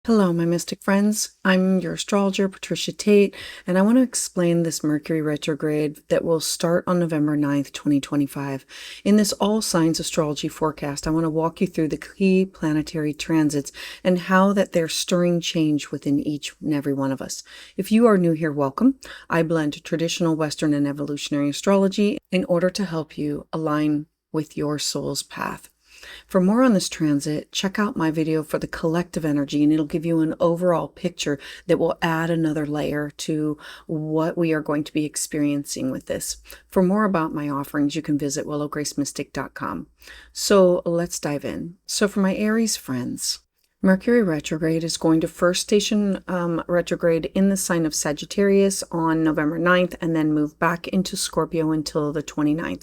Hello, my mystic friends. I'm your astrologer, Patricia Tate, and I want to explain this Mercury retrograde that will start on November 9th, 2025. In this all signs astrology forecast, I want to walk you through the key planetary transits and how that they're stirring change within each and every one of us. If you are new here, welcome. I blend traditional Western and evolutionary astrology in order to help you align with your soul's path. For more on this transit, check out my video for the collective energy, and it'll give you an overall picture that will add another layer to what we are going to be experiencing with this. For more about my offerings, you can visit willowgracemystic.com. So let's dive in. So for my Aries friends, Mercury retrograde is going to first station retrograde in the sign of Sagittarius on November 9th and then move back into Scorpio until the 29th.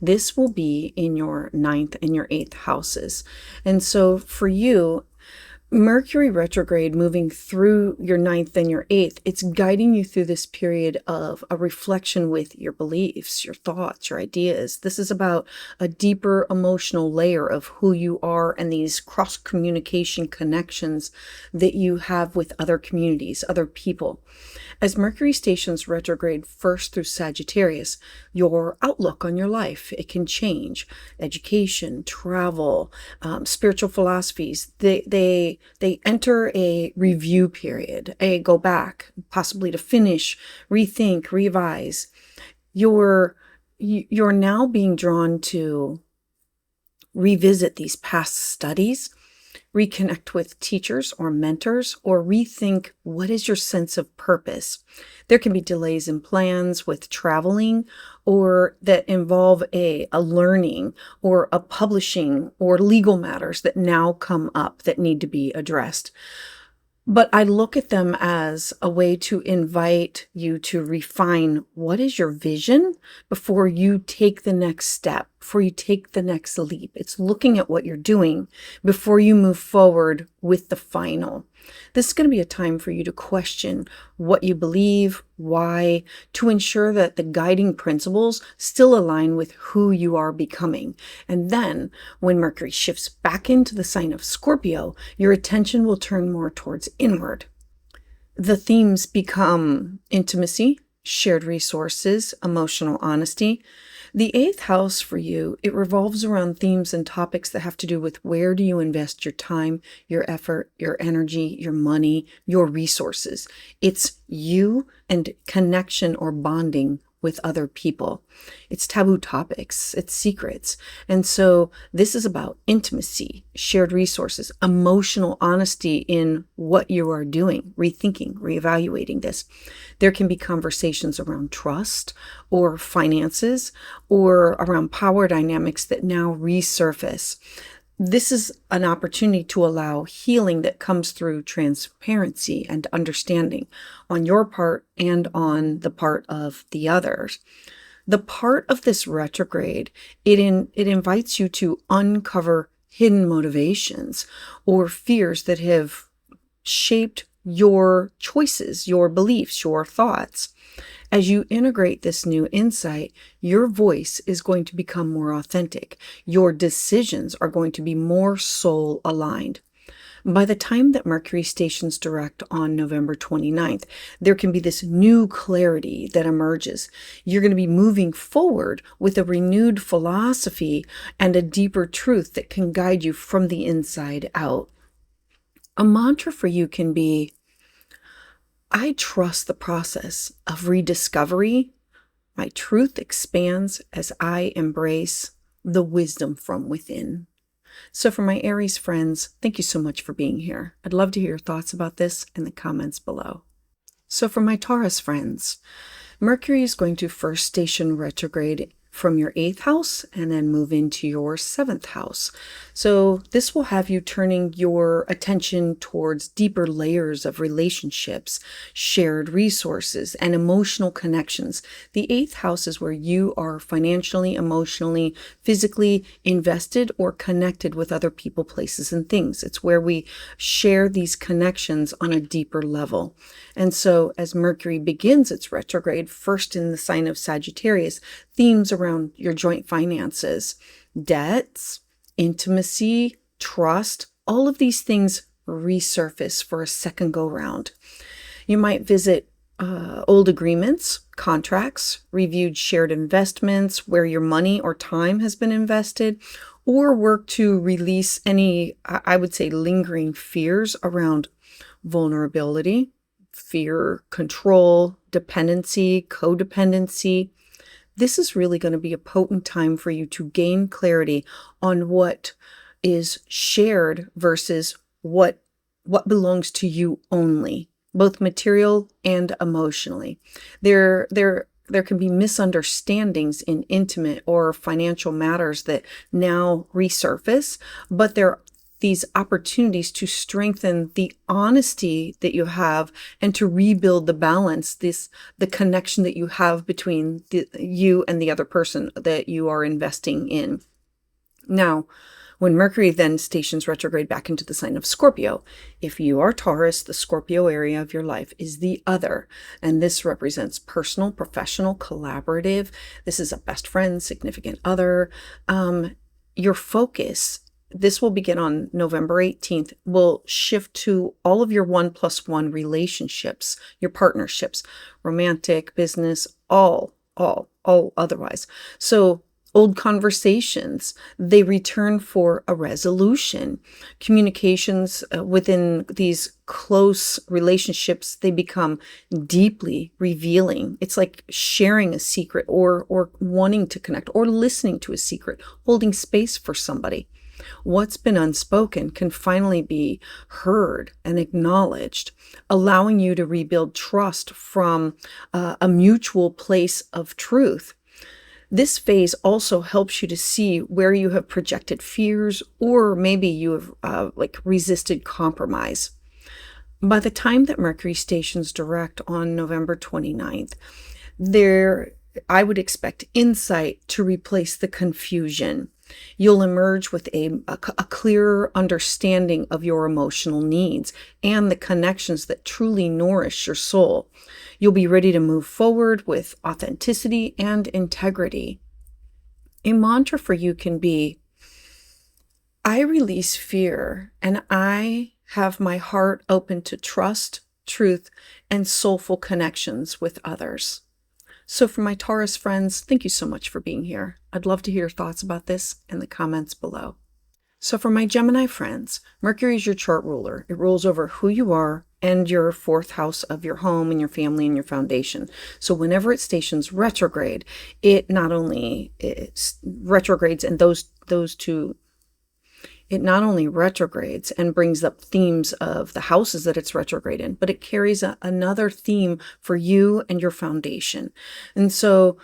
This will be in your 9th and your 8th houses. And so for you, Mercury retrograde moving through your 9th and your 8th, it's guiding you through this period of a reflection with your beliefs, your thoughts, your ideas. This is about a deeper emotional layer of who you are and these cross-communication connections that you have with other communities, other people. As Mercury stations retrograde first through Sagittarius, your outlook on your life, it can change. Education, travel, spiritual philosophies, they enter a review period, a go back, possibly to finish, rethink, revise. You're now being drawn to revisit these past studies, reconnect with teachers or mentors, or rethink what is your sense of purpose. There can be delays in plans with traveling or that involve a learning or a publishing or legal matters that now come up that need to be addressed. But I look at them as a way to invite you to refine what is your vision before you take the next step, before you take the next leap. It's looking at what you're doing before you move forward with the final. This is going to be a time for you to question what you believe, why, to ensure that the guiding principles still align with who you are becoming. And then when Mercury shifts back into the sign of Scorpio, your attention will turn more towards inward. The themes become intimacy, shared resources, emotional honesty. The 8th house for you, it revolves around themes and topics that have to do with where do you invest your time, your effort, your energy, your money, your resources. It's you and connection or bonding with other people. It's taboo topics, it's secrets. And so this is about intimacy, shared resources, emotional honesty in what you are doing, rethinking, reevaluating this. There can be conversations around trust or finances or around power dynamics that now resurface. This is an opportunity to allow healing that comes through transparency and understanding on your part and on the part of the others. The part of this retrograde, it invites you to uncover hidden motivations or fears that have shaped your choices, your beliefs, your thoughts. As you integrate this new insight, your voice is going to become more authentic. Your decisions are going to be more soul aligned. By the time that Mercury stations direct on November 29th, there can be this new clarity that emerges. You're going to be moving forward with a renewed philosophy and a deeper truth that can guide you from the inside out. A mantra for you can be, I trust the process of rediscovery. My truth expands as I embrace the wisdom from within. So for my Aries friends, thank you so much for being here. I'd love to hear your thoughts about this in the comments below. So for my Taurus friends, Mercury is going to first station retrograde from your 8th house and then move into your 7th house. So this will have you turning your attention towards deeper layers of relationships, shared resources, and emotional connections. The 8th house is where you are financially, emotionally, physically invested or connected with other people, places, and things. It's where we share these connections on a deeper level. And so as Mercury begins its retrograde, first in the sign of Sagittarius, themes around your joint finances, debts, intimacy, trust, all of these things resurface for a second go round. You might visit old agreements, contracts, reviewed shared investments where your money or time has been invested, or work to release any, I would say, lingering fears around vulnerability, fear, control, dependency, codependency. This is really going to be a potent time for you to gain clarity on what is shared versus what belongs to you only, both material and emotionally. There can be misunderstandings in intimate or financial matters that now resurface, but there are these opportunities to strengthen the honesty that you have and to rebuild the balance, the connection that you have between you and the other person that you are investing in. Now, when Mercury then stations retrograde back into the sign of Scorpio, if you are Taurus, the Scorpio area of your life is the other. And this represents personal, professional, collaborative. This is a best friend, significant other. Your focus, this will begin on November 18th, will shift to all of your 1+1 relationships, your partnerships, romantic, business, all otherwise. So old conversations, they return for a resolution. Communications within these close relationships, they become deeply revealing. It's like sharing a secret or wanting to connect or listening to a secret, holding space for somebody. What's been unspoken can finally be heard and acknowledged, allowing you to rebuild trust from a mutual place of truth. This phase also helps you to see where you have projected fears or maybe you have resisted compromise. By the time that Mercury stations direct on November 29th, I would expect insight to replace the confusion. You'll emerge with a clearer understanding of your emotional needs and the connections that truly nourish your soul. You'll be ready to move forward with authenticity and integrity. A mantra for you can be, I release fear and I have my heart open to trust, truth, and soulful connections with others. So for my Taurus friends, thank you so much for being here. I'd love to hear your thoughts about this in the comments below. So for my Gemini friends, Mercury is your chart ruler. It rules over who you are and your fourth house of your home and your family and your foundation. So whenever it stations retrograde, it not only retrogrades and it not only retrogrades and brings up themes of the houses that it's retrograde in, but it carries another theme for you and your foundation. And so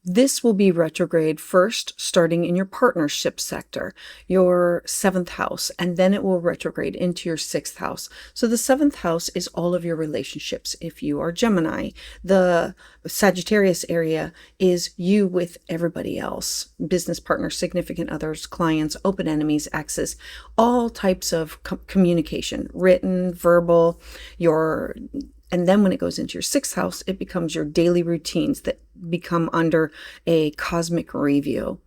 this will be retrograde first, starting in your partnership sector, your 7th house, and then it will retrograde into your 6th house. So the 7th house is all of your relationships. If you are Gemini, the Sagittarius area is you with everybody else, business partners, significant others, clients, open enemies, exes, all types of communication, written, verbal, and then when it goes into your 6th house, it becomes your daily routines that become under a cosmic review.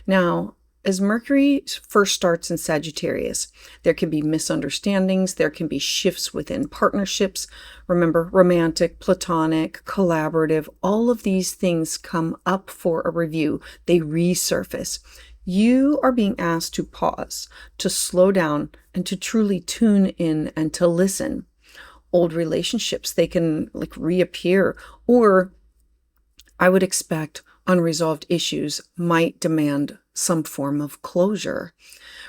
Now, as Mercury first starts in Sagittarius, there can be misunderstandings, there can be shifts within partnerships. Remember, romantic, platonic, collaborative, all of these things come up for a review. They resurface. You are being asked to pause, to slow down, and to truly tune in and to listen. Old relationships, they can reappear, or I would expect unresolved issues might demand some form of closure.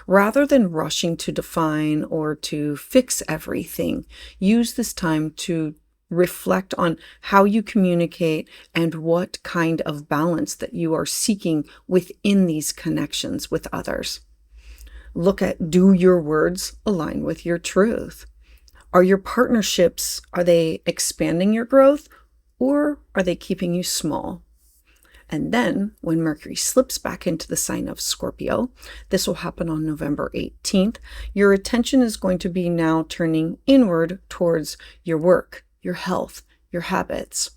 Rather than rushing to define or to fix everything, use this time to reflect on how you communicate and what kind of balance that you are seeking within these connections with others. Look at, do your words align with your truth? Are your partnerships, are they expanding your growth or are they keeping you small? And then when Mercury slips back into the sign of Scorpio, this will happen on November 18th, your attention is going to be now turning inward towards your work, your health, your habits.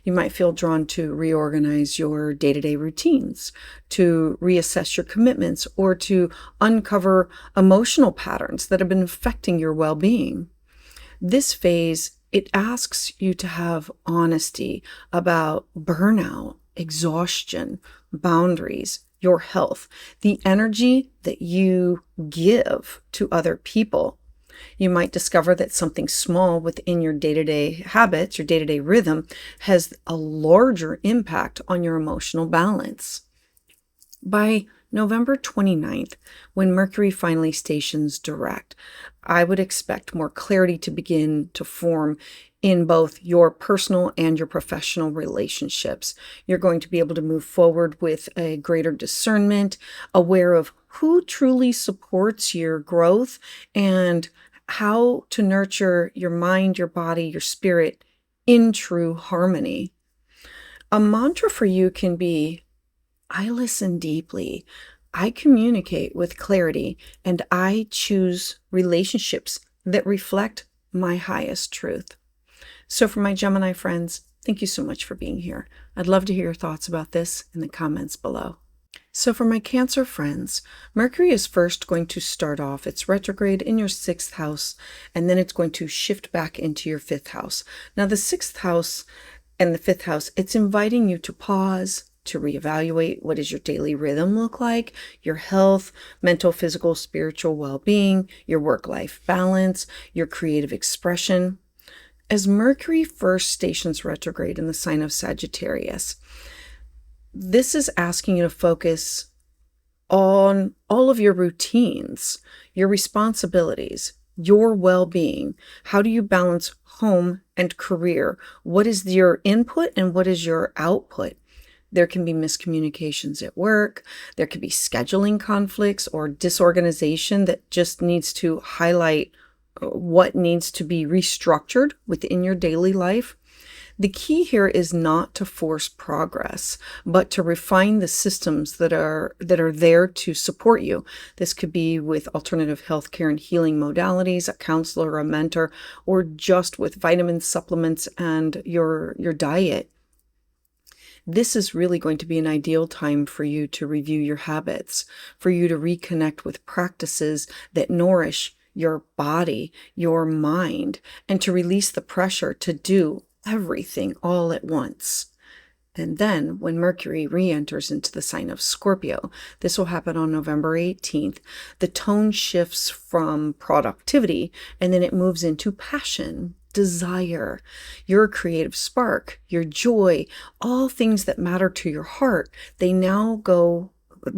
You might feel drawn to reorganize your day-to-day routines, to reassess your commitments, or to uncover emotional patterns that have been affecting your well-being. This phase, it asks you to have honesty about burnout, exhaustion, boundaries, your health, the energy that you give to other people. You might discover that something small within your day-to-day habits, your day-to-day rhythm, has a larger impact on your emotional balance. By November 29th, when Mercury finally stations direct, I would expect more clarity to begin to form in both your personal and your professional relationships. You're going to be able to move forward with a greater discernment, aware of who truly supports your growth and how to nurture your mind, your body, your spirit in true harmony. A mantra for you can be, I listen deeply, I communicate with clarity, and I choose relationships that reflect my highest truth. So for my Gemini friends, thank you so much for being here. I'd love to hear your thoughts about this in the comments below. So for my Cancer friends, Mercury is first going to start off its retrograde in your 6th house, and then it's going to shift back into your 5th house. Now the 6th house and the 5th house, it's inviting you to pause, to reevaluate what does your daily rhythm look like, your health, mental, physical, spiritual well-being, your work-life balance, your creative expression. As Mercury first stations retrograde in the sign of Sagittarius, this is asking you to focus on all of your routines, your responsibilities, your well-being. How do you balance home and career? What is your input and what is your output? There can be miscommunications at work. There could be scheduling conflicts or disorganization that just needs to highlight what needs to be restructured within your daily life. The key here is not to force progress, but to refine the systems that are there to support you. This could be with alternative healthcare and healing modalities, a counselor, a mentor, or just with vitamins, supplements, and your diet. This is really going to be an ideal time for you to review your habits, for you to reconnect with practices that nourish your body, your mind, and to release the pressure to do everything all at once. And then when Mercury re-enters into the sign of Scorpio, this will happen on November 18th, the tone shifts from productivity and then it moves into passion, desire, your creative spark, your joy, all things that matter to your heart. They now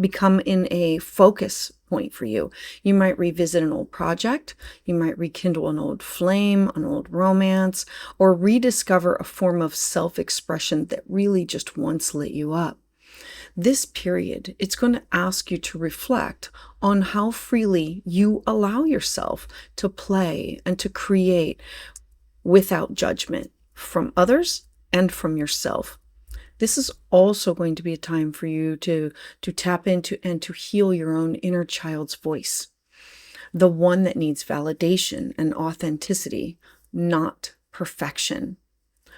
become in a focus point for you. You might revisit an old project, you might rekindle an old flame, an old romance, or rediscover a form of self-expression that really just once lit you up. This period, it's going to ask you to reflect on how freely you allow yourself to play and to create without judgment from others and from yourself. This is also going to be a time for you to tap into and to heal your own inner child's voice, the one that needs validation and authenticity, not perfection.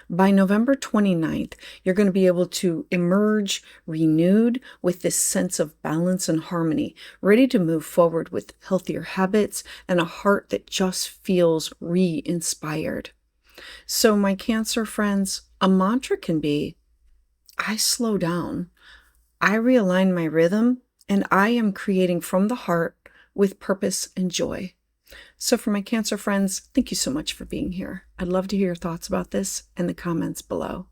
By November 29th, you're going to be able to emerge renewed with this sense of balance and harmony, ready to move forward with healthier habits and a heart that just feels re-inspired. So my Cancer friends, a mantra can be, I slow down, I realign my rhythm, and I am creating from the heart with purpose and joy. So for my Cancer friends, thank you so much for being here. I'd love to hear your thoughts about this in the comments below.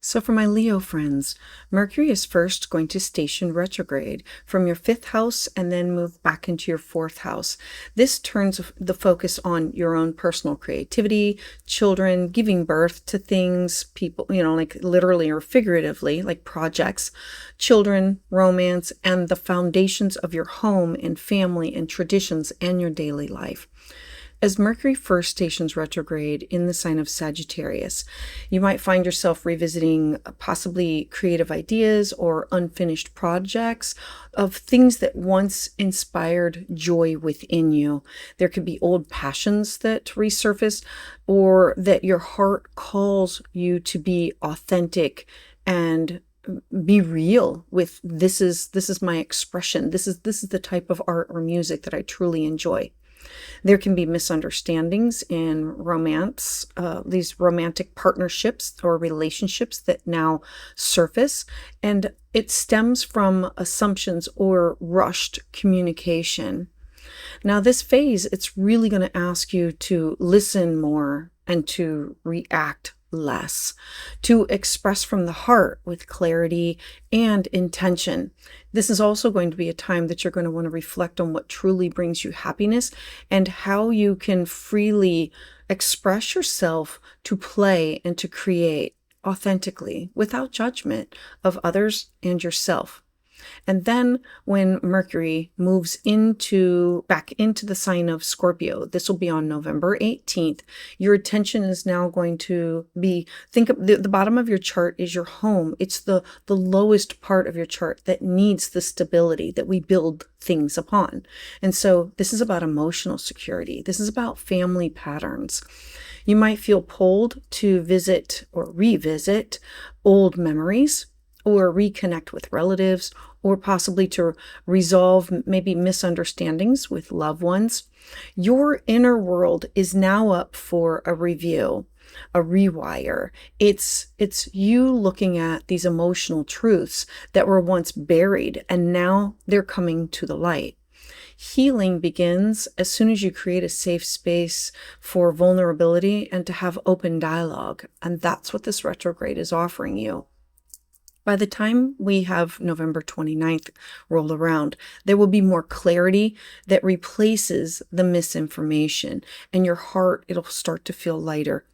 So for my Leo friends, Mercury is first going to station retrograde from your 5th house and then move back into your 4th house. This turns the focus on your own personal creativity, children, giving birth to things, people, like literally or figuratively, like projects, children, romance, and the foundations of your home and family and traditions and your daily life. As Mercury first stations retrograde in the sign of Sagittarius, you might find yourself revisiting possibly creative ideas or unfinished projects of things that once inspired joy within you. There could be old passions that resurface, or that your heart calls you to be authentic and be real with. This is my expression. This is the type of art or music that I truly enjoy. There can be misunderstandings in romance, these romantic partnerships or relationships that now surface, and it stems from assumptions or rushed communication. Now, this phase, it's really going to ask you to listen more and to react less, to express from the heart with clarity and intention. This is also going to be a time that you're going to want to reflect on what truly brings you happiness and how you can freely express yourself to play and to create authentically without judgment of others and yourself. And then when Mercury moves back into the sign of Scorpio, this will be on November 18th, your attention is now going to be, think of the bottom of your chart is your home. It's the lowest part of your chart that needs the stability that we build things upon. And so this is about emotional security. This is about family patterns. You might feel pulled to visit or revisit old memories, or reconnect with relatives, or possibly to resolve maybe misunderstandings with loved ones. Your inner world is now up for a review, a rewire. It's you looking at these emotional truths that were once buried and now they're coming to the light. Healing begins as soon as you create a safe space for vulnerability and to have open dialogue. And that's what this retrograde is offering you. By the time we have November 29th roll around, there will be more clarity that replaces the misinformation, and your heart, it'll start to feel lighter.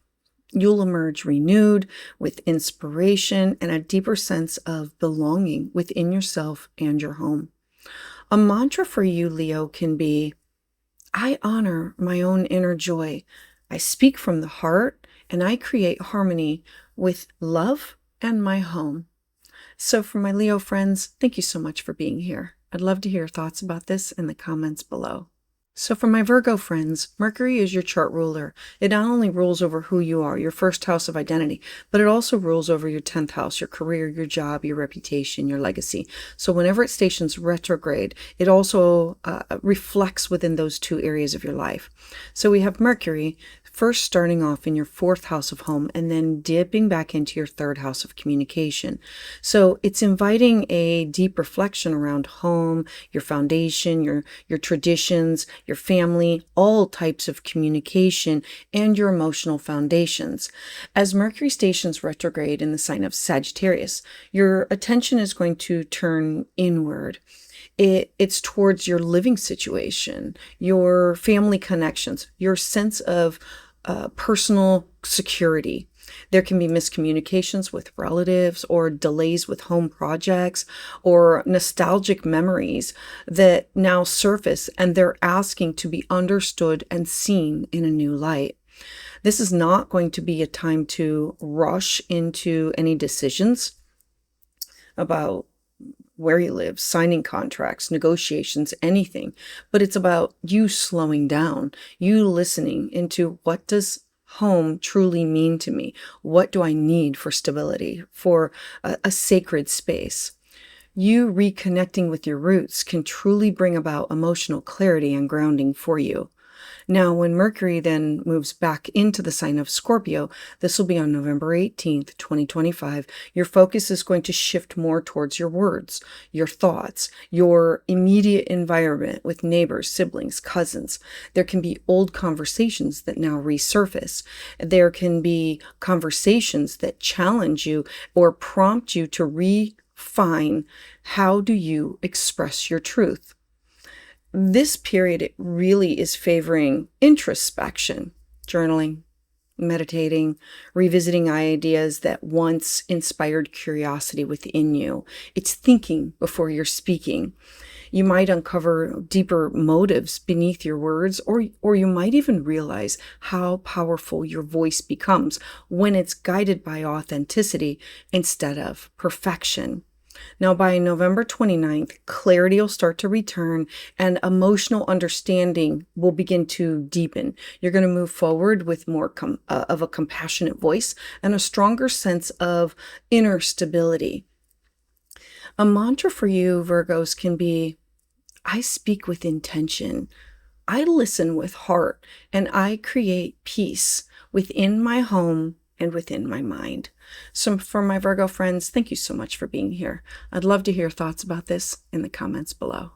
You'll emerge renewed with inspiration and a deeper sense of belonging within yourself and your home. A mantra for you, Leo, can be, I honor my own inner joy. I speak from the heart, and I create harmony with love and my home. So for my Leo friends, thank you so much for being here. I'd love to hear your thoughts about this in the comments below. So for my Virgo friends, Mercury is your chart ruler. It not only rules over who you are, your first house of identity, but it also rules over your 10th house, your career, your job, your reputation, your legacy. So whenever it stations retrograde, it also reflects within those two areas of your life. So we have Mercury first starting off in your 4th house of home and then dipping back into your 3rd house of communication. So it's inviting a deep reflection around home, your foundation, your traditions, your family, all types of communication, and your emotional foundations. As Mercury stations retrograde in the sign of Sagittarius, your attention is going to turn inward. It's towards your living situation, your family connections, your sense of personal security. There can be miscommunications with relatives or delays with home projects or nostalgic memories that now surface, and they're asking to be understood and seen in a new light. This is not going to be a time to rush into any decisions about where you live, signing contracts, negotiations, anything, but it's about you slowing down, you listening into what does home truly mean to me? What do I need for stability, for a sacred space? You reconnecting with your roots can truly bring about emotional clarity and grounding for you. Now, when Mercury then moves back into the sign of Scorpio, this will be on November 18th, 2025, your focus is going to shift more towards your words, your thoughts, your immediate environment with neighbors, siblings, cousins. There can be old conversations that now resurface. There can be conversations that challenge you or prompt you to refine how do you express your truth. This period, it really is favoring introspection, journaling, meditating, revisiting ideas that once inspired curiosity within you. It's thinking before you're speaking. You might uncover deeper motives beneath your words, or you might even realize how powerful your voice becomes when it's guided by authenticity instead of perfection. Now, by November 29th, clarity will start to return and emotional understanding will begin to deepen. You're going to move forward with more of a compassionate voice and a stronger sense of inner stability. A mantra for you, Virgos, can be, I speak with intention, I listen with heart, and I create peace within my home and within my mind. So for my Virgo friends, thank you so much for being here. I'd love to hear thoughts about this in the comments below.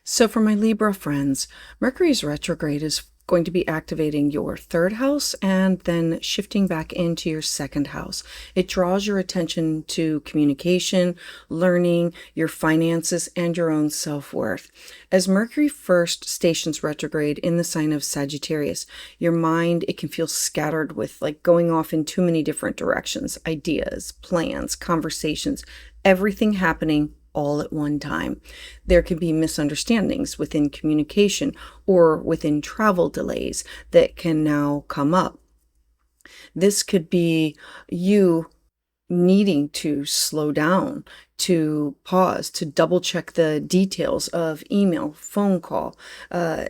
So for my Libra friends, Mercury's retrograde is going to be activating your third house and then shifting back into your second house. It draws your attention to communication, learning, your finances, and your own self-worth. As Mercury first stations retrograde in the sign of Sagittarius, your mind, it can feel scattered with like going off in too many different directions, ideas, plans, conversations, everything happening all at one time. There can be misunderstandings within communication or within travel delays that can now come up. This could be you needing to slow down, to pause, to double check the details of email, phone call,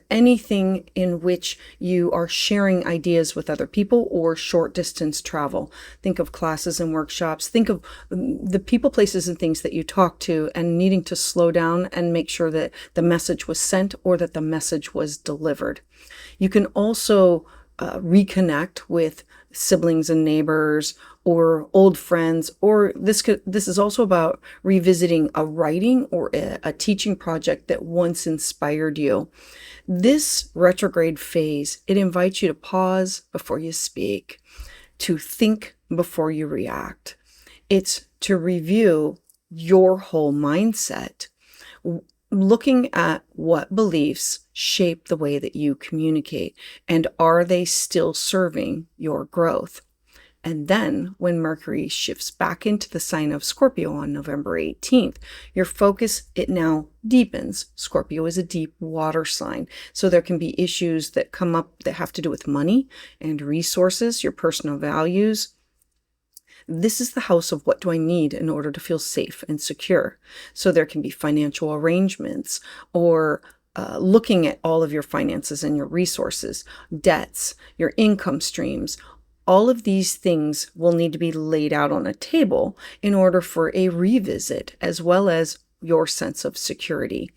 anything in which you are sharing ideas with other people or short distance travel. Think of classes and workshops. Think of the people, places, and things that you talk to and needing to slow down and make sure that the message was sent or that the message was delivered. You can also reconnect with siblings and neighbors or old friends, or this is also about revisiting a writing or a teaching project that once inspired you. This retrograde phase, it invites you to pause before you speak, to think before you react. It's to review your whole mindset, looking at what beliefs shape the way that you communicate, and are they still serving your growth? And then when Mercury shifts back into the sign of Scorpio on November 18th, your focus, it now deepens. Scorpio is a deep water sign. So there can be issues that come up that have to do with money and resources, your personal values. This is the house of what do I need in order to feel safe and secure. So there can be financial arrangements or looking at all of your finances and your resources, debts, your income streams. All of these things will need to be laid out on a table in order for a revisit, as well as your sense of security.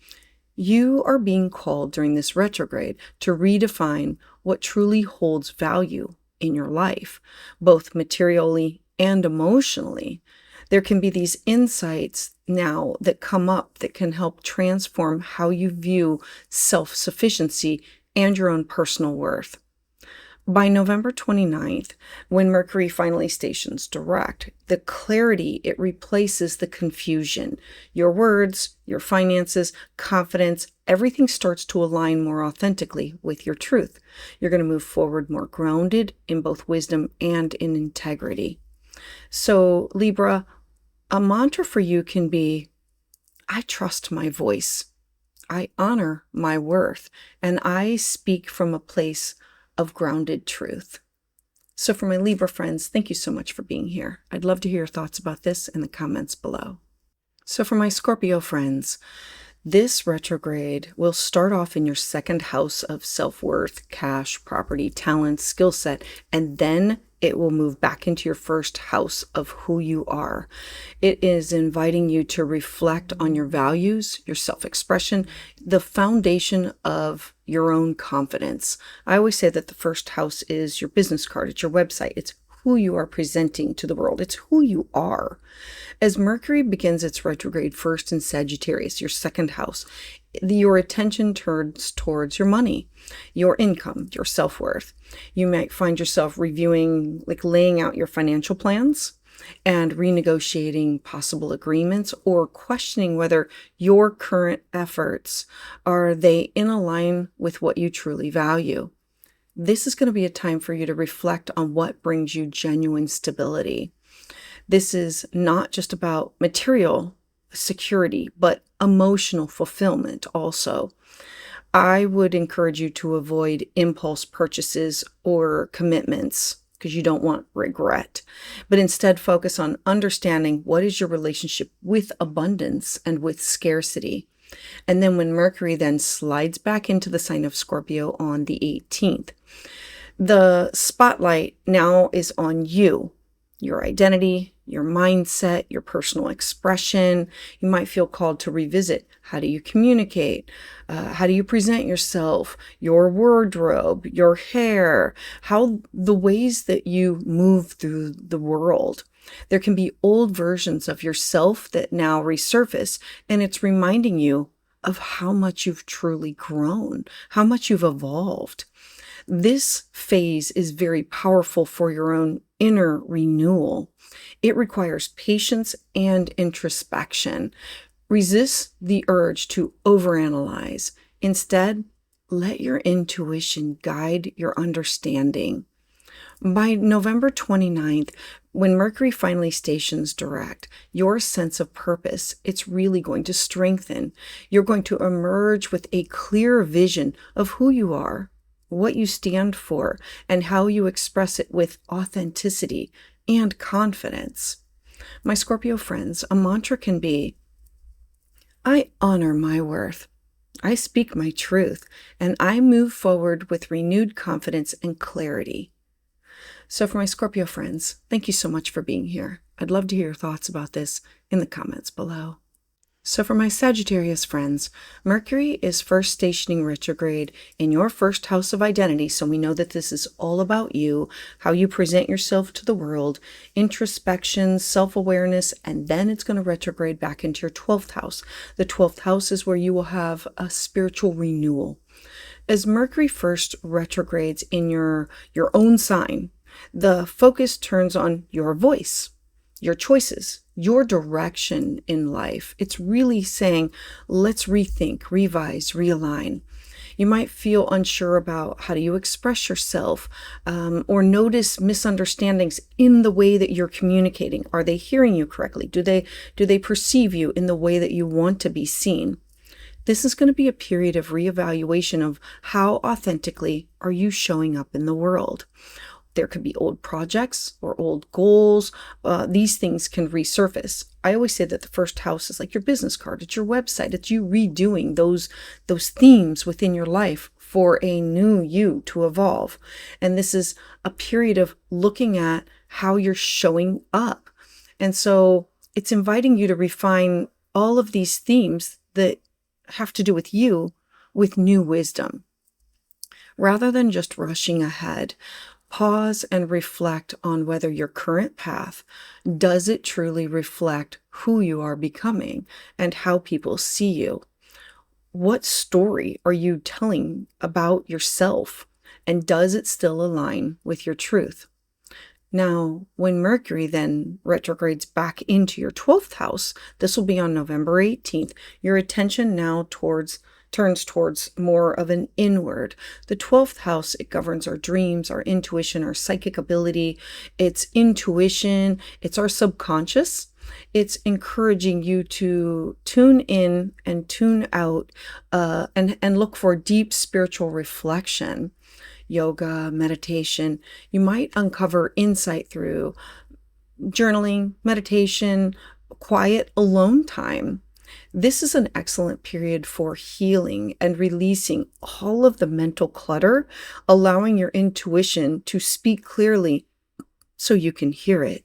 You are being called during this retrograde to redefine what truly holds value in your life, both materially and emotionally. There can be these insights now that come up that can help transform how you view self-sufficiency and your own personal worth. By November 29th, when Mercury finally stations direct, the clarity, it replaces the confusion. Your words, your finances, confidence, everything starts to align more authentically with your truth. You're going to move forward more grounded in both wisdom and in integrity. So, Libra, a mantra for you can be, I trust my voice, I honor my worth, and I speak from a place of grounded truth. So for my Libra friends, thank you so much for being here. I'd love to hear your thoughts about this in the comments below. So for my Scorpio friends, this retrograde will start off in your second house of self-worth, cash, property, talent, skill set, and then it will move back into your first house of who you are. It is inviting you to reflect on your values, your self-expression, the foundation of your own confidence. I always say that the first house is your business card, it's your website, it's who you are presenting to the world. It's who you are. As Mercury begins its retrograde first in Sagittarius, your second house, your attention turns towards your money, your income, your self-worth. You might find yourself reviewing, like laying out your financial plans and renegotiating possible agreements or questioning whether your current efforts, are they in line with what you truly value? This is going to be a time for you to reflect on what brings you genuine stability. This is not just about material security, but emotional fulfillment also. I would encourage you to avoid impulse purchases or commitments because you don't want regret, but instead focus on understanding what is your relationship with abundance and with scarcity. And then when Mercury then slides back into the sign of Scorpio on the 18th, the spotlight now is on you, your identity, your mindset, your personal expression. You might feel called to revisit, how do you communicate? How do you present yourself? Your wardrobe, your hair, how the ways that you move through the world. There can be old versions of yourself that now resurface, and it's reminding you of how much you've truly grown, how much you've evolved. This phase is very powerful for your own inner renewal. It requires patience and introspection. Resist the urge to overanalyze. Instead, let your intuition guide your understanding. By November 29th, when Mercury finally stations direct, your sense of purpose, it's really going to strengthen. You're going to emerge with a clear vision of who you are, what you stand for, and how you express it with authenticity and confidence. My Scorpio friends, a mantra can be, I honor my worth. I speak my truth, and I move forward with renewed confidence and clarity. So for my Scorpio friends, thank you so much for being here. I'd love to hear your thoughts about this in the comments below. So for my Sagittarius friends, Mercury is first stationing retrograde in your first house of identity. So we know that this is all about you, how you present yourself to the world, introspection, self-awareness, and then it's going to retrograde back into your 12th house. The 12th house is where you will have a spiritual renewal. As Mercury first retrogrades in your own sign, the focus turns on your voice, your choices, your direction in life. It's really saying, let's rethink, revise, realign. You might feel unsure about how do you express yourself, or notice misunderstandings in the way that you're communicating. Are they hearing you correctly? Do they perceive you in the way that you want to be seen? This is going to be a period of reevaluation of how authentically are you showing up in the world. There could be old projects or old goals. These things can resurface. I always say that the first house is like your business card. It's your website. It's you redoing those themes within your life for a new you to evolve. And this is a period of looking at how you're showing up. And so it's inviting you to refine all of these themes that have to do with you with new wisdom. Rather than just rushing ahead, pause and reflect on whether your current path, does it truly reflect who you are becoming and how people see you? What story are you telling about yourself? And does it still align with your truth? Now, when Mercury then retrogrades back into your 12th house, this will be on November 18th, your attention now turns towards more of an inward. The 12th house, it governs our dreams, our intuition, our psychic ability. It's intuition. It's our subconscious. It's encouraging you to tune in and tune out, and look for deep spiritual reflection. Yoga, meditation. You might uncover insight through journaling, meditation, quiet alone time. This is an excellent period for healing and releasing all of the mental clutter, allowing your intuition to speak clearly so you can hear it.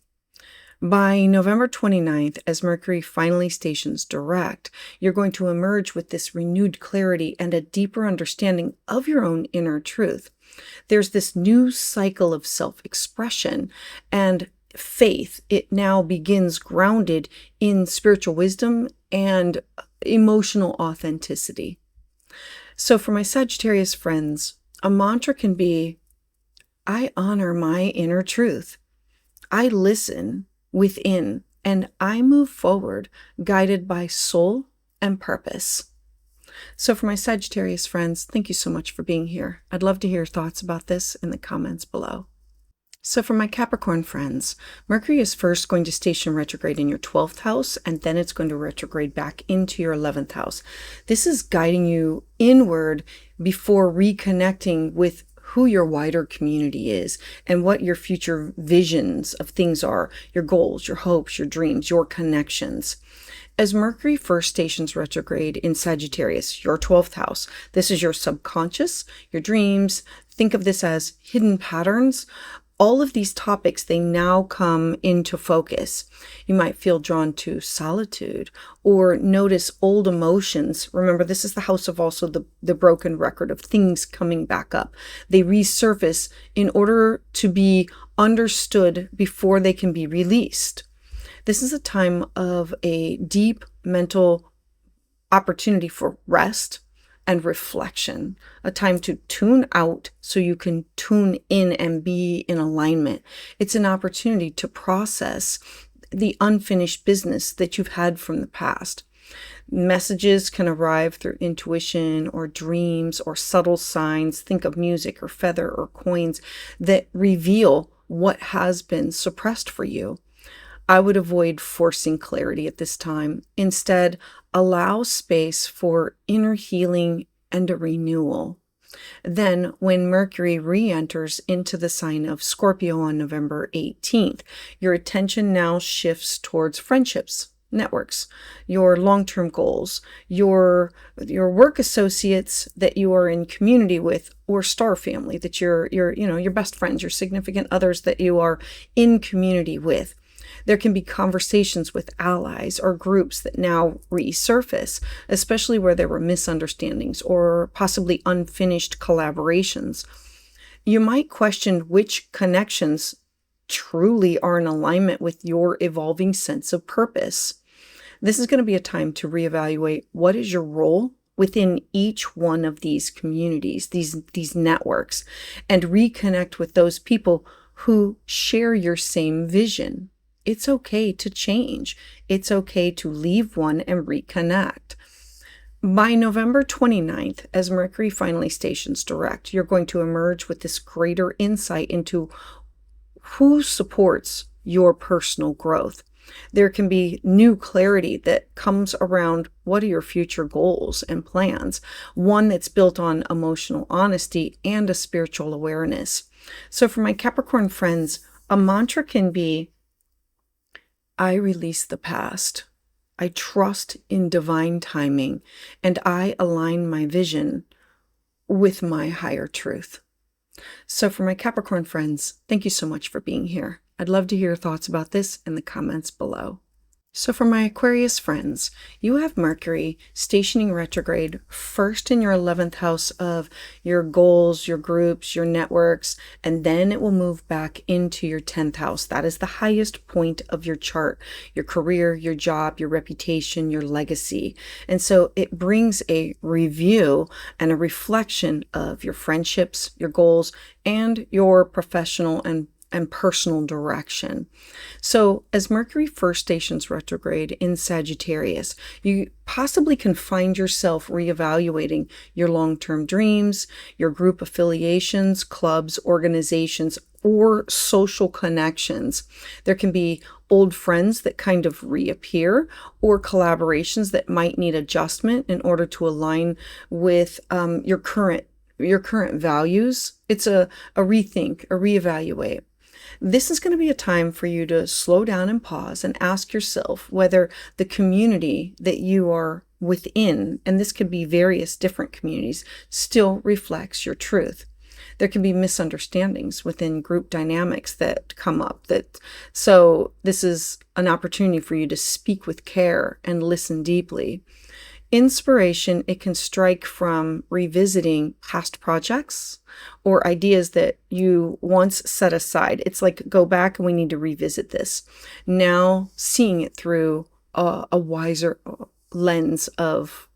By November 29th, as Mercury finally stations direct, you're going to emerge with this renewed clarity and a deeper understanding of your own inner truth. There's this new cycle of self-expression and faith. It now begins grounded in spiritual wisdom and emotional authenticity. So for my Sagittarius friends, a mantra can be, I honor my inner truth. I listen within, and I move forward guided by soul and purpose. So for my Sagittarius friends, thank you so much for being here. I'd love to hear your thoughts about this in the comments below. So for my Capricorn friends, Mercury is first going to station retrograde in your 12th house, and then it's going to retrograde back into your 11th house. This is guiding you inward before reconnecting with who your wider community is and what your future visions of things are, your goals, your hopes, your dreams, your connections. As Mercury first stations retrograde in Sagittarius, your 12th house, this is your subconscious, your dreams. Think of this as hidden patterns. All of these topics, they now come into focus. You might feel drawn to solitude or notice old emotions. Remember, this is the house of also the broken record of things coming back up. They resurface in order to be understood before they can be released. This is a time of a deep mental opportunity for rest and reflection, a time to tune out so you can tune in and be in alignment. It's an opportunity to process the unfinished business that you've had from the past. Messages can arrive through intuition or dreams or subtle signs. Think of music or feather or coins that reveal what has been suppressed for you. I would avoid forcing clarity at this time. Instead, allow space for inner healing and a renewal. Then, when Mercury re-enters into the sign of Scorpio on November 18th, your attention now shifts towards friendships, networks, your long-term goals, your work associates that you are in community with, or star family that you're your best friends, your significant others that you are in community with. There can be conversations with allies or groups that now resurface, especially where there were misunderstandings or possibly unfinished collaborations. You might question which connections truly are in alignment with your evolving sense of purpose. This is going to be a time to reevaluate what is your role within each one of these communities, these networks, and reconnect with those people who share your same vision. It's okay to change. It's okay to leave one and reconnect. By November 29th, as Mercury finally stations direct, you're going to emerge with this greater insight into who supports your personal growth. There can be new clarity that comes around what are your future goals and plans, one that's built on emotional honesty and a spiritual awareness. So for my Capricorn friends, a mantra can be, I release the past. I trust in divine timing, and I align my vision with my higher truth. So for my Capricorn friends, thank you so much for being here. I'd love to hear your thoughts about this in the comments below. So for my Aquarius friends, you have Mercury stationing retrograde first in your 11th house of your goals, your groups, your networks, and then it will move back into your 10th house. That is the highest point of your chart, your career, your job, your reputation, your legacy. And so it brings a review and a reflection of your friendships, your goals, and your professional and personal direction. So as Mercury first stations retrograde in Sagittarius, you possibly can find yourself reevaluating your long-term dreams, your group affiliations, clubs, organizations, or social connections. There can be old friends that kind of reappear or collaborations that might need adjustment in order to align with your current values. It's a rethink, a reevaluate. This is going to be a time for you to slow down and pause and ask yourself whether the community that you are within, and this could be various different communities, still reflects your truth. There can be misunderstandings within group dynamics that come up. So this is an opportunity for you to speak with care and listen deeply. Inspiration, it can strike from revisiting past projects or ideas that you once set aside. It's like, go back and we need to revisit this. Now seeing it through a wiser lens of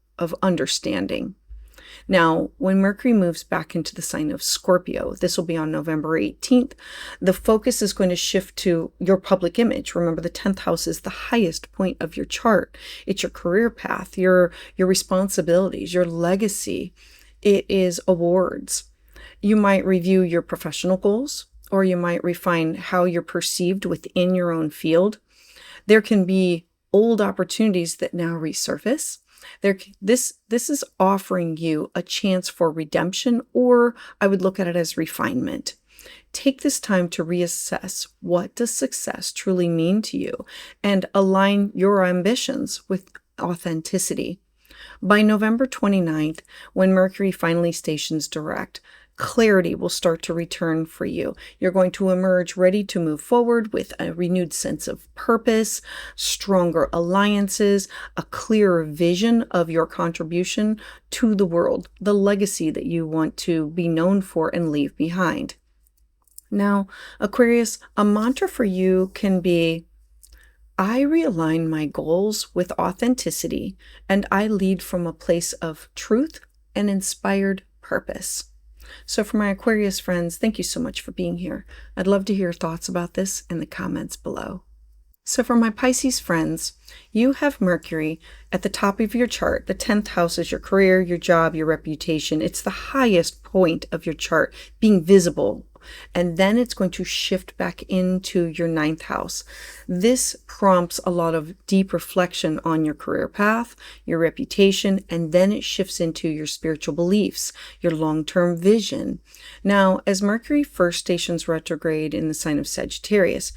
understanding. Now, when Mercury moves back into the sign of Scorpio, this will be on November 18th, the focus is going to shift to your public image. Remember, the 10th house is the highest point of your chart. It's your career path, your responsibilities, your legacy. It is awards. You might review your professional goals, or you might refine how you're perceived within your own field. There can be old opportunities that now resurface. This is offering you a chance for redemption, or I would look at it as refinement. Take this time to reassess, what does success truly mean to you, and align your ambitions with authenticity. By November 29th, when Mercury finally stations direct, clarity will start to return for you. You're going to emerge ready to move forward with a renewed sense of purpose, stronger alliances, a clearer vision of your contribution to the world, the legacy that you want to be known for and leave behind. Now, Aquarius, a mantra for you can be, I realign my goals with authenticity, and I lead from a place of truth and inspired purpose. So for my Aquarius friends, thank you so much for being here. I'd love to hear your thoughts about this in the comments below. So for my Pisces friends, you have Mercury at the top of your chart. The 10th house is your career, your job, your reputation. It's the highest point of your chart, being visible. And then it's going to shift back into your 9th house. This prompts a lot of deep reflection on your career path, your reputation, and then it shifts into your spiritual beliefs, your long-term vision. Now, as Mercury first stations retrograde in the sign of Sagittarius,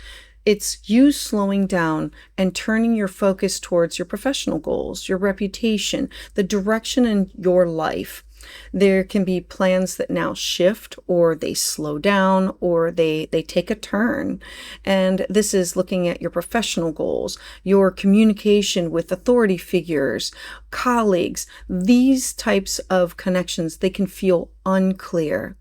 it's you slowing down and turning your focus towards your professional goals, your reputation, the direction in your life. There can be plans that now shift, or they slow down, or they take a turn. And this is looking at your professional goals, your communication with authority figures, colleagues. These types of connections, they can feel unclear.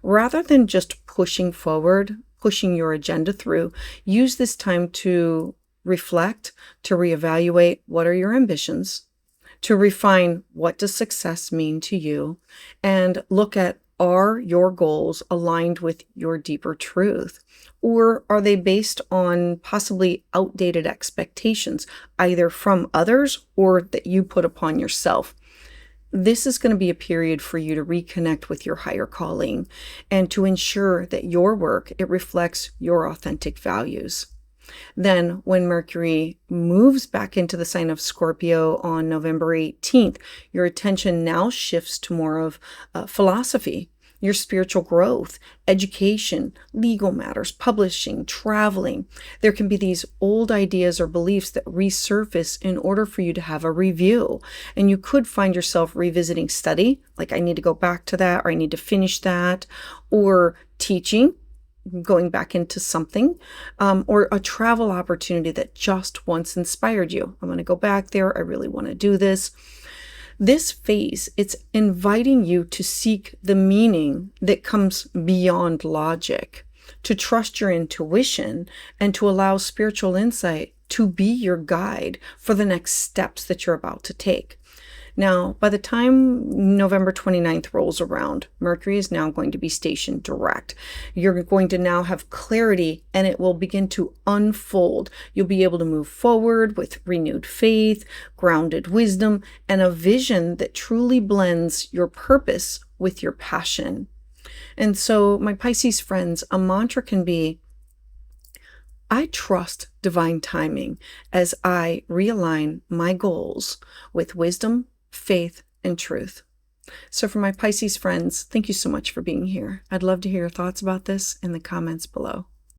Rather than just pushing forward, pushing your agenda through, use this time to reflect, to reevaluate what are your ambitions, to refine what does success mean to you, and look at, are your goals aligned with your deeper truth? Or are they based on possibly outdated expectations, either from others or that you put upon yourself? This is going to be a period for you to reconnect with your higher calling and to ensure that your work, it reflects your authentic values. Then when Mercury moves back into the sign of Scorpio on November 18th, your attention now shifts to more of philosophy, your spiritual growth, education, legal matters, publishing, traveling. There can be these old ideas or beliefs that resurface in order for you to have a review. And you could find yourself revisiting study, like I need to go back to that, or I need to finish that, or teaching, going back into something, or a travel opportunity that just once inspired you. I'm going to go back there. I really want to do this. This phase, it's inviting you to seek the meaning that comes beyond logic, to trust your intuition, and to allow spiritual insight to be your guide for the next steps that you're about to take. Now, by the time November 29th rolls around, Mercury is now going to be stationed direct. You're going to now have clarity, and it will begin to unfold. You'll be able to move forward with renewed faith, grounded wisdom, and a vision that truly blends your purpose with your passion. And so, my Pisces friends, a mantra can be, I trust divine timing as I realign my goals with wisdom, faith, and truth. So for my Pisces friends, thank you so much for being here. I'd love to hear your thoughts about this in the comments below.